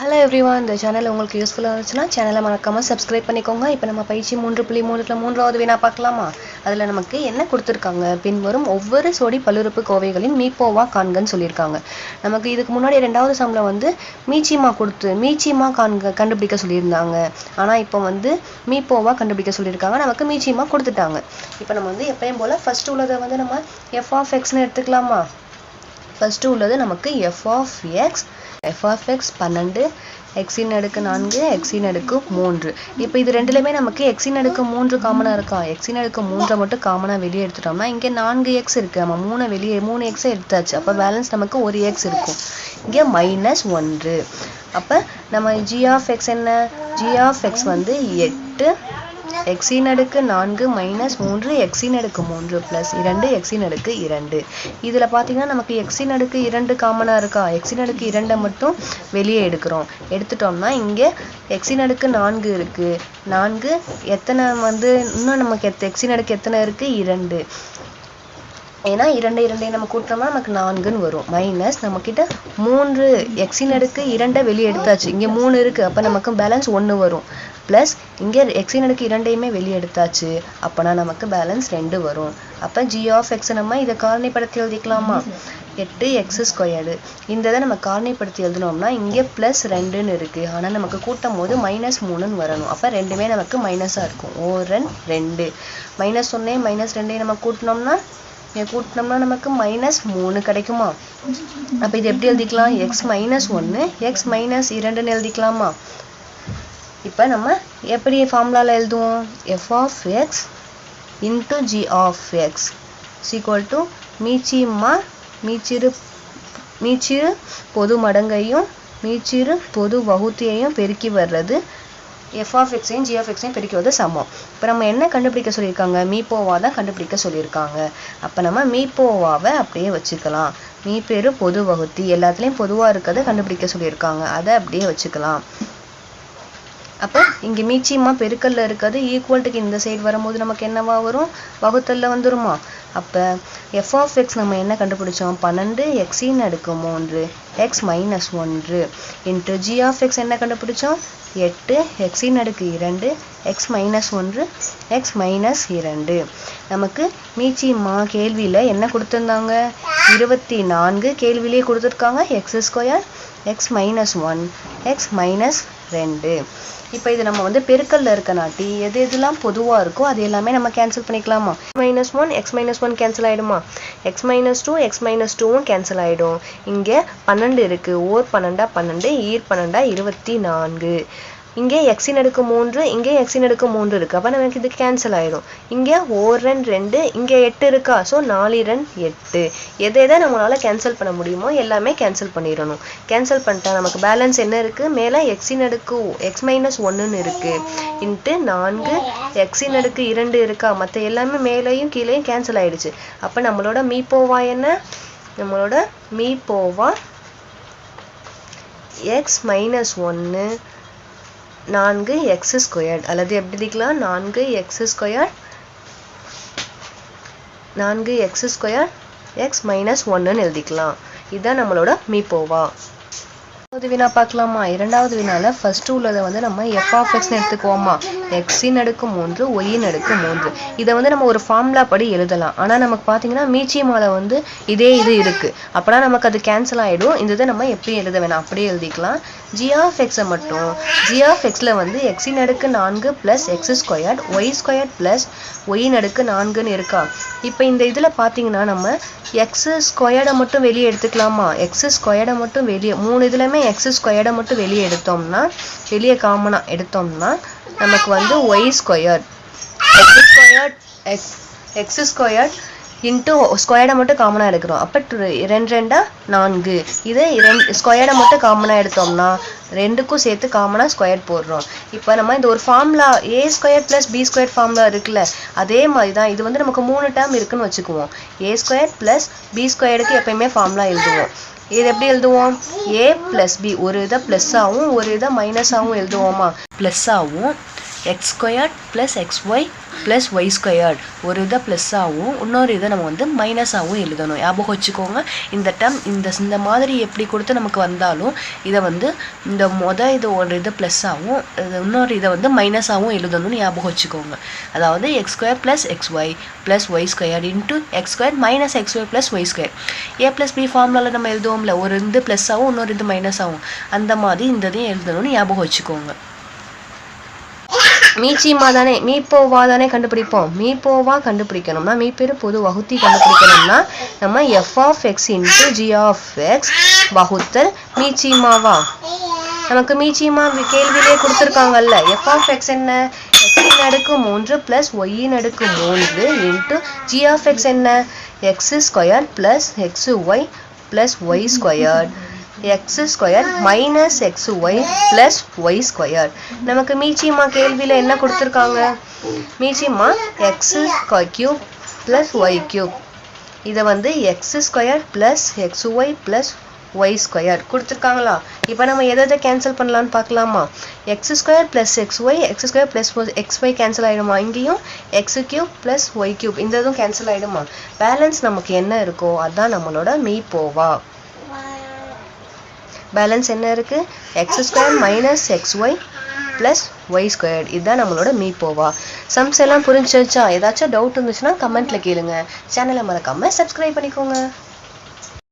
Hello everyone, இந்த channel உங்களுக்கு யூஸ்ஃபுல்லா இருந்துச்சுனா சேனலை மறக்காம சப்ஸ்கிரைப் பண்ணிக்கோங்க. இப்போ நம்ம பயிற்சி 3.3ல மூன்றாவது வினா பார்க்கலாமா? அதுல நமக்கு என்ன கொடுத்திருக்காங்க? பின்வரும் ஒவ்வொரு சோடி பல்லுறுப்பு கோவைகளின் மீப்போவா காண்கன்னு சொல்லியிருக்காங்க. நமக்கு இதுக்கு முன்னாடி இரண்டாவது சம்ல வந்து மீச்சிமா கண்டுபிடிக்க சொல்லியிருந்தாங்க. ஆனா இப்போ வந்து மீப்போவா கண்டுபிடிக்க சொல்லியிருக்காங்க. நமக்கு மீச்சிமா கொடுத்துட்டாங்க. இப்போ நம்ம வந்து எப்பவும் போல ஃபர்ஸ்ட் உள்ளதை வந்து நம்ம f of x ன்னு எடுத்துக்கலாமா? ஃபர்ஸ்ட் உள்ளது நமக்கு f of x 12 x இன் அடுக்கு 4 x இன் அடுக்கு 3. இப்போ இது ரெண்டுலயுமே நமக்கு x இன் அடுக்கு 3 காமனா இருக்கா? x இன் அடுக்கு 3 மட்டும் காமனா வெளியே எடுத்துட்டோம்னா இங்க 4x இருக்கு. நம்ம 3x எடுத்தாச்சு. அப்ப பேலன்ஸ் நமக்கு 1x இருக்கும். இங்க -1. அப்ப நம்ம g of x என்ன? g of x வந்து 8 x இன் அடுக்கு 4 -3 x இன் அடுக்கு 3 plus 2 x இன் அடுக்கு 2. இதுல பாத்தீங்கன்னா நமக்கு x இன் அடுக்கு 2 காமனா இருக்கா? x இன் அடுக்கு 2 மட்டும் வெளியே எடுத்துட்டோம்னா இங்க x இன் அடுக்கு 4 இருக்கு. 4 எத்தனை வந்து இன்னும் நமக்கு x இன் அடுக்கு எத்தனை இருக்கு? 2. ஏன்னா 2 நம்ம கூட்டினோம்னா நமக்கு 4ன்னு வரும். மைனஸ் நம்ம கிட்ட 3 x இன் அடுக்கு 2 வெளியே எடுத்தாச்சு. இங்க 3 இருக்கு. அப்ப நமக்கு பேலன்ஸ் 1 வரும். பிளஸ் இங்க x இன் அடுக்கு 2யுமே வெளியே எடுத்தாச்சு. அப்பனா நமக்கு பேலன்ஸ் 2 வரும். அப்ப g of x நம்ம இதை காரணிப்படுத்தி எழுதிக்கலாமா? 8x². இந்த இதை நம்ம காரணிப்படுத்தி எழுதினோம்னா இங்க +2ன்னு இருக்கு. ஆனா நமக்கு கூட்டும் போது -3ன்னு வரணும். அப்ப ரெண்டுமே நமக்கு மைனஸா இருக்கும். 2 -1 -2 நம்ம கூட்டினோம்னா நமக்கு -3 கிடைக்குமா? அப்ப இது எப்படி எழுதிக்கலாம்? x -1 x -2ன்னு எழுதிக்கலாமா? இப்ப நம்ம எப்படி ஃபார்முலால எழுதுவோம்? f of x into g of x is equal to மீச்சிறு பொது மடங்கையும் மீச்சிறு பொது வகுத்தியையும் பெருக்கி வர்றது f of x ஐயும் g of x ஐயும் பெருக்கி வர்றது சமம். இப்போ நம்ம என்ன கண்டுபிடிக்க சொல்லியிருக்காங்க? மீப்போவா தான் கண்டுபிடிக்க சொல்லியிருக்காங்க. அப்ப நம்ம மீப்போவாவை அப்படியே வச்சுக்கலாம். மீப்பெரு பொது வகுத்தி எல்லாத்துலயும் பொதுவா இருக்கிறத கண்டுபிடிக்க சொல்லியிருக்காங்க. அதை அப்படியே வச்சுக்கலாம். அப்ப இங்க மீச்சிமா பெருக்கல்ல இருக்கிறது ஈக்குவல்ட்டுக்கு இந்த சைடு வரும்போது நமக்கு என்னவா வரும்? வகுத்தல்ல வந்துருமா? அப்ப f of x நம்ம என்ன கண்டுபிடிச்சோம்? 12 x இன் அடுக்கு 3 x -1 into g of x என்ன கண்டுபிடிச்சோம்? 8 x இன் அடுக்கு 2 x -1 x -2. நமக்கு மீச்சிமா கேள்வியில என்ன கொடுத்திருந்தாங்க? 24 கேள்வியிலே கொடுத்திருக்காங்க. x² x -1 x -2. இப்போ இது நம்ம வந்து பெருக்கல்ல இருக்கனாட்டி எது எதுலாம் பொதுவா இருக்கோ அது எல்லாமே நம்ம கேன்சல் பண்ணிக்கலாமா? -1 x -1 கேன்சல் ஆயிடுமா? x -2 x -2வும் கேன்சல் ஆயிடும். இங்க 12 இருக்கு. ஓர் 12 12 ஈர் 12 24. இங்கே x இன் அடுக்கு 3 இங்கே x இன் அடுக்கு 3 இருக்கு. அப்ப நமக்கு இது கேன்சல் ஆயிடும். இங்க 2 இங்க 8 இருக்கா? சோ 4 8. எதை நம்மளால கேன்சல் பண்ண முடியுமோ எல்லாமே கேன்சல் பண்ணிடணும். கேன்சல் பண்ணிட்டா நமக்கு பேலன்ஸ் என்ன இருக்கு? மேல x இன் அடுக்கு x -1ன்னு இருக்கு. இன்ட்டு 4 x இன் அடுக்கு 2 இருக்கா? மத்த எல்லாமே மேலையும் கீழையும் கேன்சல் ஆயிடுச்சு. அப்ப நம்மளோட மீப்போவா என்ன? நம்மளோட மீப்போவா x -1 4x² அல்லது எப்படி எழுதிக்கலாம்? 4x² x -1ன்னு எழுதிக்கலாம். இதுதான் நம்மளோட மீப்போவா. இரண்டாவது வினா பார்க்கலாமா? இரண்டாவது வினால ஃபர்ஸ்ட் உள்ளதை வந்து நம்ம f of x ன்னு எடுத்துக்குவோமா? x இன் அடுக்கு 3 y இன் அடுக்கு 3. இதை வந்து நம்ம ஒரு ஃபார்முலா படி எழுதலாம். ஆனா நமக்கு பாத்தீங்கன்னா மீச்சிமால வந்து இது இருக்கு. அப்பனா நமக்கு அது கேன்சல் ஆயிடும். இந்த இதை நம்ம எப்படி எழுத வேணாம் அப்படியே எழுதிக்கலாம். g of x மட்டும் g of xல வந்து x இன் அடுக்கு 4 plus x² y² plus y இன் அடுக்கு 4ன்னு இருக்கா? இப்போ இந்த இதுல பாத்தீங்கன்னா நம்ம x² மட்டும் வெளியே எடுத்துக்கலாமா? x² மட்டும் வெளியே 3 இதுலயுமே x² மட்டும் வெளியே எடுத்தோம்னா வெளியே காமனா எடுத்தோம்னா நமக்கு வந்து y² x² இன்ட்டு ஸ்கொயர்டை மட்டும் காமனா எடுக்கிறோம். அப்ப 2 4. இதை ஸ்கொயர்டை மட்டும் காமனா எடுத்தோம்னா ரெண்டுக்கும் சேர்த்து காமனா ஸ்கொயர் போடுறோம். இப்ப நம்ம இந்த ஒரு ஃபார்முலா a² + b² ஃபார்முலா இருக்குல்ல, அதே மாதிரி தான் இது வந்து நமக்கு 3 டேர்ம் இருக்குன்னு வச்சுக்குவோம். a² + b²க்கு எப்பயுமே ஃபார்முலா எழுதுவோம். இது எப்படி எழுதுவோம்? a + b ஒரு இதை பிளஸ் ஆகும் ஒரு இதை மைனஸ் ஆகும் எழுதுவோமா? பிளஸ் ஆகும் x squared plus XY plus y squared ஒரு இதை ப்ளஸ்ஸாகவும் இன்னொரு இதை நம்ம வந்து மைனஸாகவும் எழுதணும். ஞாபகம் வச்சுக்கோங்க. இந்த டேர்ம் இந்த மாதிரி எப்படி கொடுத்து நமக்கு வந்தாலும் இதை வந்து இந்த இது ஒரு இது ப்ளஸ்ஸாகவும் இன்னொரு இதை வந்து மைனஸாகவும் எழுதணும்னு ஞாபகம் வச்சுக்கோங்க. அதாவது X square plus XY plus Y square into X square minus X Y plus Y square. A plus B ஃபார்முலாவில் நம்ம எழுதுவோம்ல, ஒரு இது ப்ளஸ்ஸாகவும் இன்னொரு இது மைனஸாகவும், அந்த மாதிரி இந்த இதையும் எழுதணும்னு ஞாபகம் வச்சுக்கோங்க. மீச்சிமா தானே மீப்போவா தானே கண்டுபிடிப்போம். மீப்போவா கண்டுபிடிக்கணும்னா மீப்பெரு பொது வகுத்தி கண்டுபிடிக்கணும்னா நம்ம F of X into G of X வகுத்தல் மீச்சிமாவா. நமக்கு மீச்சிமா கேள்வியிலே கொடுத்துருக்காங்கல்ல. எஃப் ஆஃப் எக்ஸ் என்ன, எக்ஸின் அடுக்கு 3 ப்ளஸ் ஒய்யின் அடுக்கு 3 இன்ட்டு ஜி ஆஃப் எக்ஸ் என்ன, X square plus X Y plus Y square X square minus X Y plus Y square. நமக்கு மீச்சிமா கேள்வியில் என்ன கொடுத்துருக்காங்க, மீச்சிமா X cube plus Y cube, இதை வந்து X square plus X Y plus Y square கொடுத்துருக்காங்களா. இப்போ நம்ம எதை கேன்சல் பண்ணலான்னு பார்க்கலாமா. X square plus X y x square plus X y cancel ஆகிடுமா. இங்கேயும் x cube plus Y cube இந்த இதுவும் கேன்சல் ஆகிடுமா. பேலன்ஸ் நமக்கு என்ன இருக்கோ அதுதான் நம்மளோட மீப்போவா. பேலன்ஸ் என்ன இருக்கு, x square minus X Y plus Y square. இதுதான் நம்மளோட மீப்போவா. சம்ஸ் எல்லாம் புரிஞ்சிச்சா? ஏதாச்சும் டவுட் இருந்துச்சுன்னா கமெண்ட்ல கேளுங்க. சேனலை மறக்காம சப்ஸ்கிரைப் பண்ணிக்கோங்க.